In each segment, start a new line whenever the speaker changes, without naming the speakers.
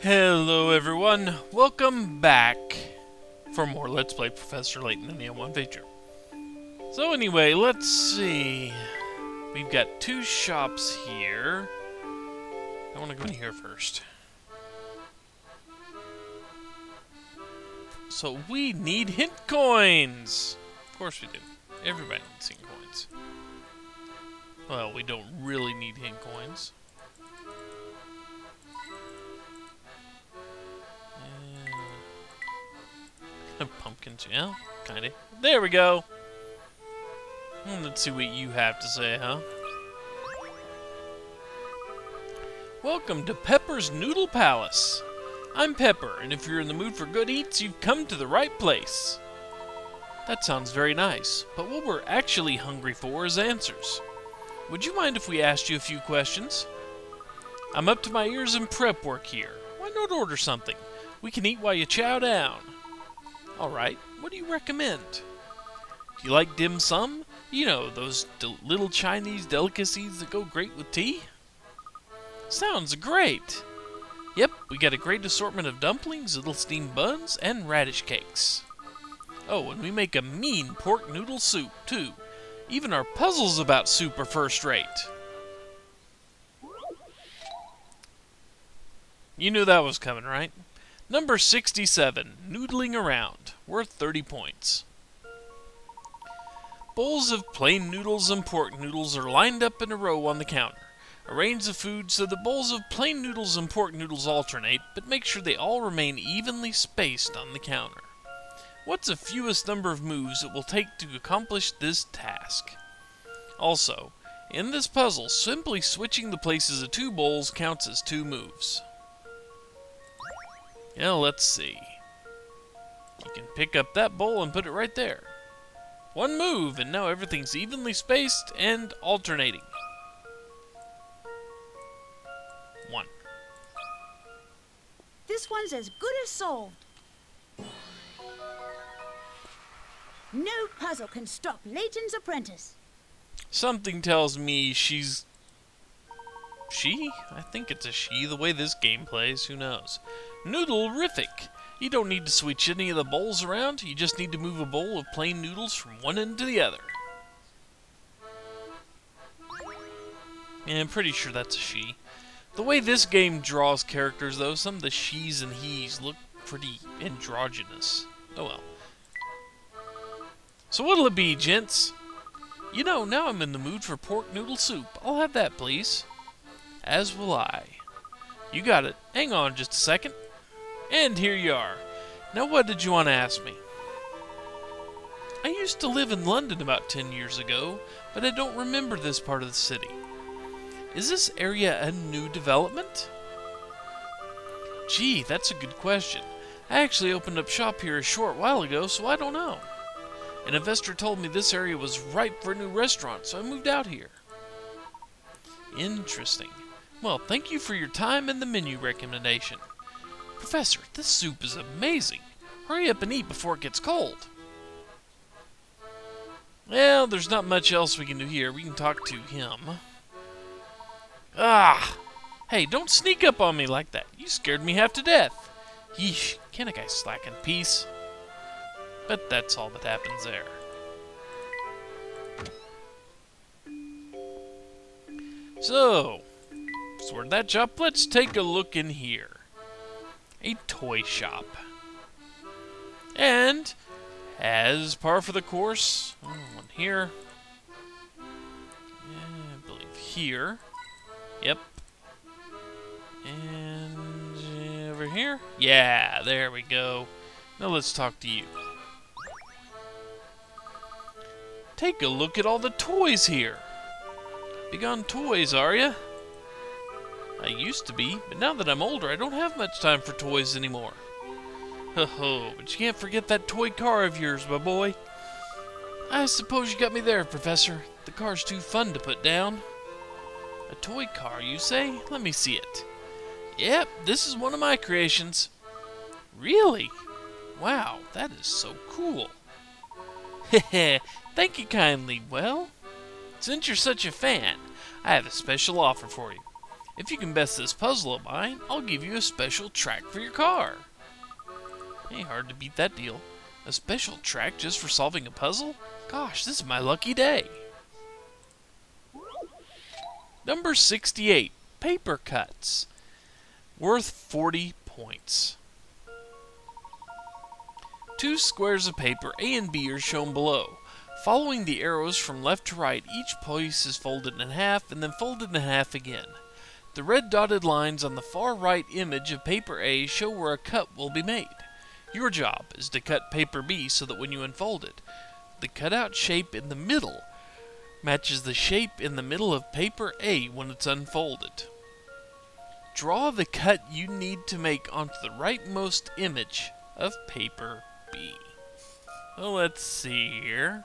Hello everyone, welcome back for more Let's Play Professor Layton in the Unwound feature. So anyway, let's see. We've got two shops here. I want to go in here first. So we need hint coins! Of course we do. Everybody needs hint coins. Well, we don't really need hint coins. Pumpkins, yeah, kinda. There we go! Let's see what you have to say, huh? Welcome to Pepper's Noodle Palace. I'm Pepper, and if you're in the mood for good eats, you've come to the right place. That sounds very nice, but what we're actually hungry for is answers. Would you mind if we asked you a few questions? I'm up to my ears in prep work here. Why not order something? We can eat while you chow down. Alright, what do you recommend? Do you like dim sum? You know, those little Chinese delicacies that go great with tea? Sounds great! Yep, we got a great assortment of dumplings, little steamed buns, and radish cakes. Oh, and we make a mean pork noodle soup, too. Even our puzzles about soup are first rate. You knew that was coming, right? Number 67, Noodling Around, worth 30 points. Bowls of plain noodles and pork noodles are lined up in a row on the counter. Arrange the food so the bowls of plain noodles and pork noodles alternate, but make sure they all remain evenly spaced on the counter. What's the fewest number of moves it will take to accomplish this task? Also, in this puzzle, simply switching the places of two bowls counts as two moves. Yeah, let's see. You can pick up that bowl and put it right there. One move, and now everything's evenly spaced and alternating. One.
This one's as good as solved. No puzzle can stop Layton's apprentice.
Something tells me she's... She? I think it's a she, the way this game plays, who knows. Noodle-rific! You don't need to switch any of the bowls around, you just need to move a bowl of plain noodles from one end to the other. Yeah, I'm pretty sure that's a she. The way this game draws characters, though, some of the she's and he's look pretty androgynous. Oh well. So what'll it be, gents? You know, now I'm in the mood for pork noodle soup. I'll have that, please. As will I. You got it. Hang on just a second. And here you are. Now what did you want to ask me? I used to live in London about 10 years ago, but I don't remember this part of the city. Is this area a new development? Gee, that's a good question. I actually opened up shop here a short while ago, so I don't know. An investor told me this area was ripe for a new restaurant, so I moved out here. Interesting. Well, thank you for your time and the menu recommendation. Professor, this soup is amazing. Hurry up and eat before it gets cold. Well, there's not much else we can do here. We can talk to him. Ah! Hey, don't sneak up on me like that. You scared me half to death. Yeesh, can a guy slack in peace? But that's all that happens there. So, where'd that shop? Let's take a look in here. A toy shop. And, as par for the course, one here. I believe here. Yep. And over here. Yeah, there we go. Now let's talk to you. Take a look at all the toys here. Big on toys, are ya? I used to be, but now that I'm older, I don't have much time for toys anymore. Ho-ho, but you can't forget that toy car of yours, my boy. I suppose you got me there, Professor. The car's too fun to put down. A toy car, you say? Let me see it. Yep, this is one of my creations. Really? Wow, that is so cool. Heh, thank you kindly. Well, since you're such a fan, I have a special offer for you. If you can best this puzzle of mine, I'll give you a special track for your car. Hey, hard to beat that deal. A special track just for solving a puzzle? Gosh, this is my lucky day. Number 68, paper cuts. Worth 40 points. 2 squares of paper, A and B, are shown below. Following the arrows from left to right, each piece is folded in half and then folded in half again. The red dotted lines on the far right image of paper A show where a cut will be made. Your job is to cut paper B so that when you unfold it, the cutout shape in the middle matches the shape in the middle of paper A when it's unfolded. Draw the cut you need to make onto the rightmost image of paper B. Well, let's see here.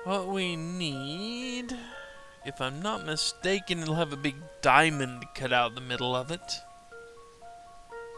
What we need, if I'm not mistaken, it'll have a big diamond cut out the middle of it.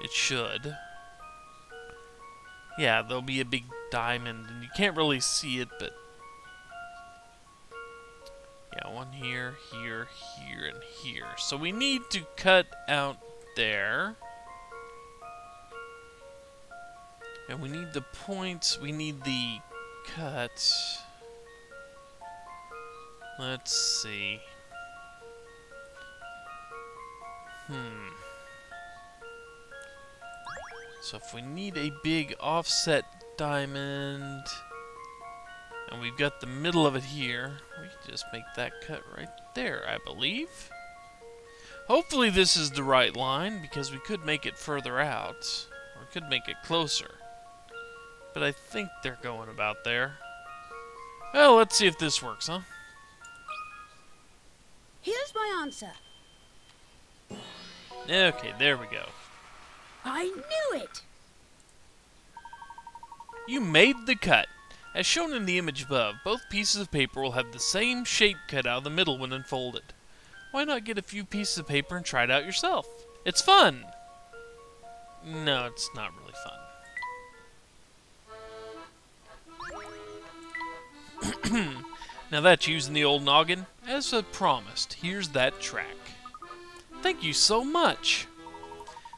It should. Yeah, there'll be a big diamond, and you can't really see it, but yeah, one here, here, here, and here. So we need to cut out there. And we need the points, we need the cuts. Let's see. So if we need a big offset diamond, and we've got the middle of it here, we can just make that cut right there, I believe. Hopefully this is the right line, because we could make it further out, or we could make it closer. But I think they're going about there. Well, let's see if this works, huh?
Here's my answer.
Okay, there we go.
I knew it!
You made the cut. As shown in the image above, both pieces of paper will have the same shape cut out of the middle when unfolded. Why not get a few pieces of paper and try it out yourself? It's fun! No, it's not really fun. Now that's using the old noggin. As I promised, here's that track. Thank you so much!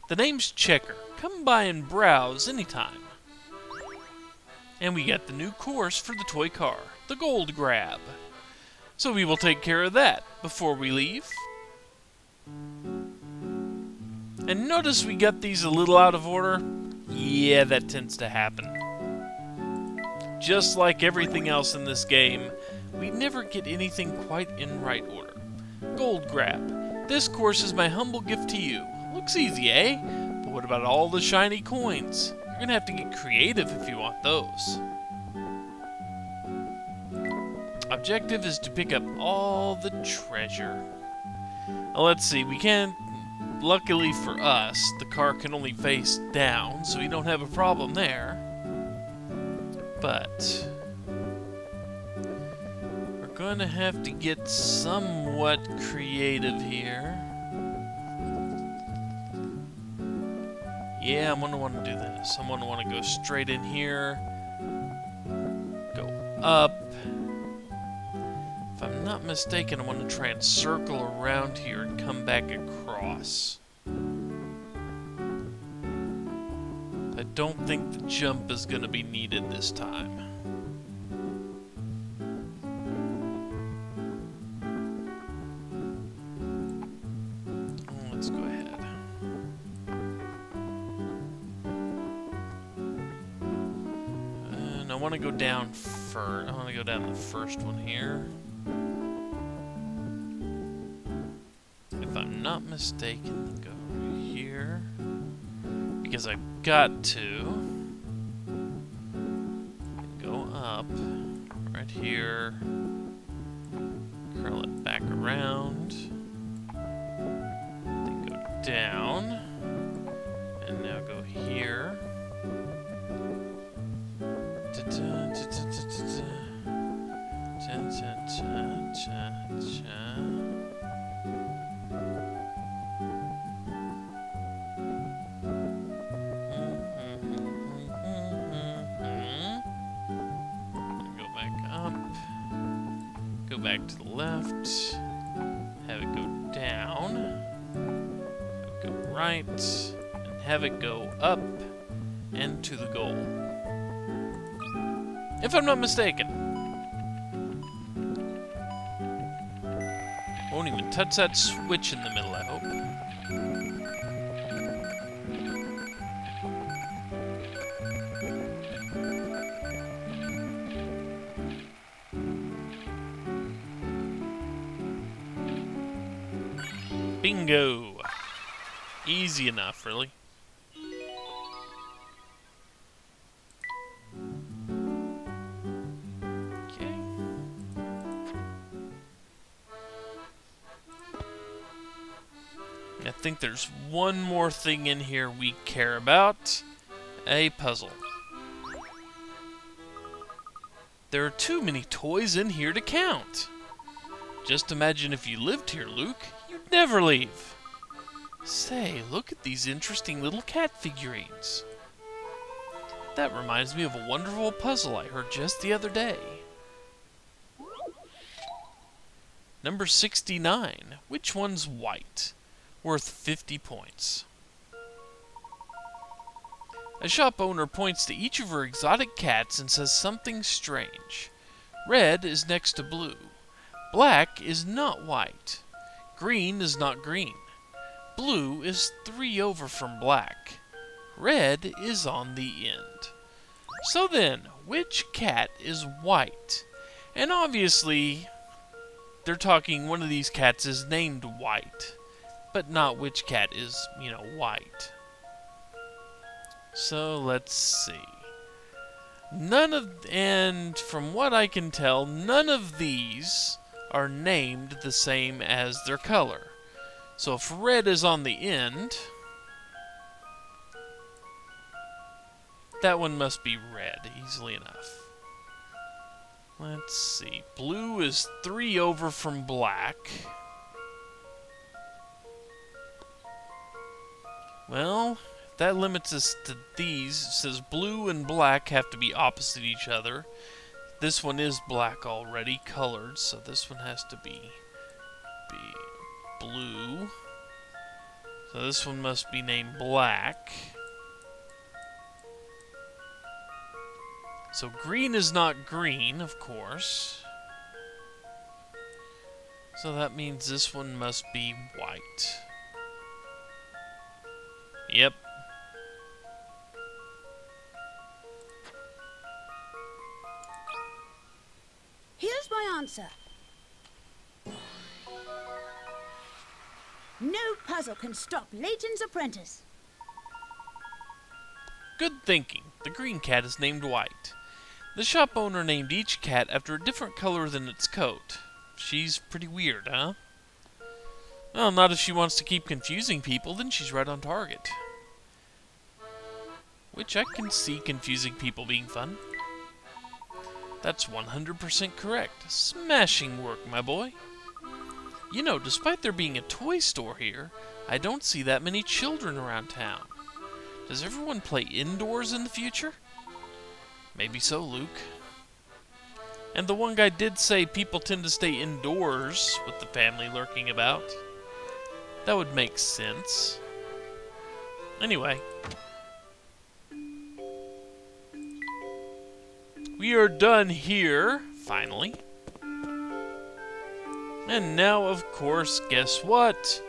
The name's Checker. Come by and browse anytime. And we got the new course for the toy car, the Gold Grab. So we will take care of that before we leave. And notice we got these a little out of order. Yeah, that tends to happen. Just like everything else in this game, we never get anything quite in right order. Gold Grab. This course is my humble gift to you. Looks easy, eh? But what about all the shiny coins? You're gonna have to get creative if you want those. Objective is to pick up all the treasure. Well, let's see, we can't... Luckily for us, the car can only face down, so we don't have a problem there. But... we're gonna have to get somewhat creative here. Yeah, I'm gonna want to do this. I'm gonna want to go straight in here. Go up. If I'm not mistaken, I want to try and circle around here and come back across. I don't think the jump is gonna be needed this time. Let's go ahead. And I want to go down first. I want to go down the first one here. If I'm not mistaken, go here. Because I've got to go up right here, curl it back around, then go down, and now go here. Go back to the left, have it go down. right and have it go up and to the goal. If I'm not mistaken. Won't even touch that switch in the middle, I hope. Bingo! Easy enough, really. Okay. I think there's one more thing in here we care about. A puzzle. There are too many toys in here to count. Just imagine if you lived here, Luke. You'd never leave. Say, look at these interesting little cat figurines. That reminds me of a wonderful puzzle I heard just the other day. Number 69. Which one's white? Worth 50 points. A shop owner points to each of her exotic cats and says something strange. Red is next to blue. Black is not white. Green is not green. Blue is 3 over from black. Red is on the end. So then, which cat is white? And obviously, they're talking one of these cats is named White, but not which cat is, white. So let's see. And from what I can tell, none of these are named the same as their color. So if red is on the end, that one must be red, easily enough. Let's see. Blue is 3 over from black. Well, that limits us to these. It says blue and black have to be opposite each other. This one is black already, colored, so this one has to be blue. So this one must be named black. So green is not green, of course. So that means this one must be white. Yep.
Here's my answer. No puzzle can stop Layton's apprentice.
Good thinking. The green cat is named White. The shop owner named each cat after a different color than its coat. She's pretty weird, huh? Well, not if she wants to keep confusing people, then she's right on target. Which I can see confusing people being fun. That's 100% correct. Smashing work, my boy. You know, despite there being a toy store here, I don't see that many children around town. Does everyone play indoors in the future? Maybe so, Luke. And the one guy did say people tend to stay indoors with the family lurking about. That would make sense. Anyway. We are done here, finally. And now, of course, guess what?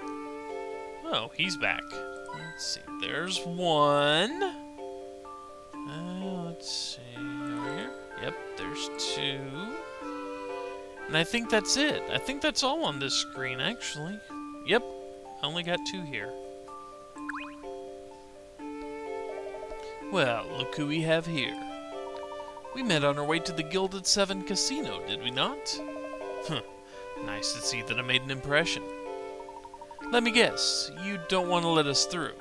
Oh, he's back. Let's see, there's one. Let's see, over here. Yep, there's 2. And I think that's it. I think that's all on this screen, actually. Yep, I only got 2 here. Well, look who we have here. We met on our way to the Gilded 7 Casino, did we not? Huh. Nice to see that I made an impression. Let me guess, you don't want to let us through.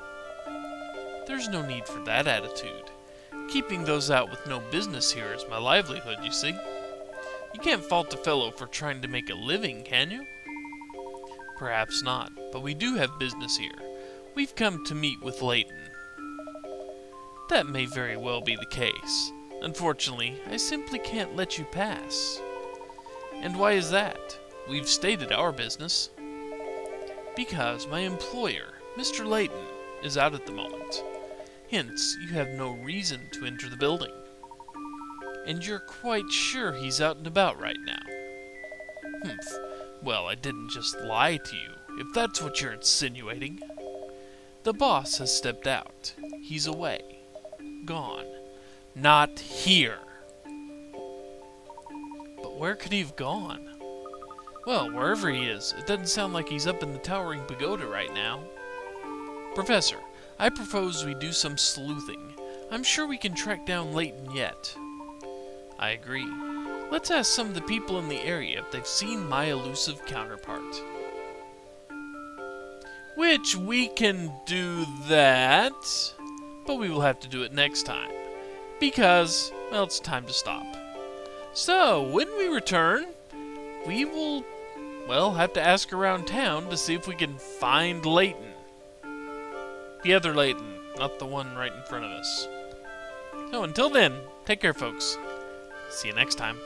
There's no need for that attitude. Keeping those out with no business here is my livelihood, you see. You can't fault a fellow for trying to make a living, can you? Perhaps not, but we do have business here. We've come to meet with Layton. That may very well be the case. Unfortunately, I simply can't let you pass. And why is that? We've stated our business. Because my employer, Mr. Layton, is out at the moment. Hence, you have no reason to enter the building. And you're quite sure he's out and about right now. Humph. Well, I didn't just lie to you, if that's what you're insinuating. The boss has stepped out. He's away. Gone. Not here. But where could he have gone? Well, wherever he is, it doesn't sound like he's up in the Towering Pagoda right now. Professor, I propose we do some sleuthing. I'm sure we can track down Layton yet. I agree. Let's ask some of the people in the area if they've seen my elusive counterpart. Which we can do that, but we will have to do it next time. Because, well, it's time to stop. So, when we return, we will, well, have to ask around town to see if we can find Layton. The other Layton, not the one right in front of us. So, until then, take care, folks. See you next time.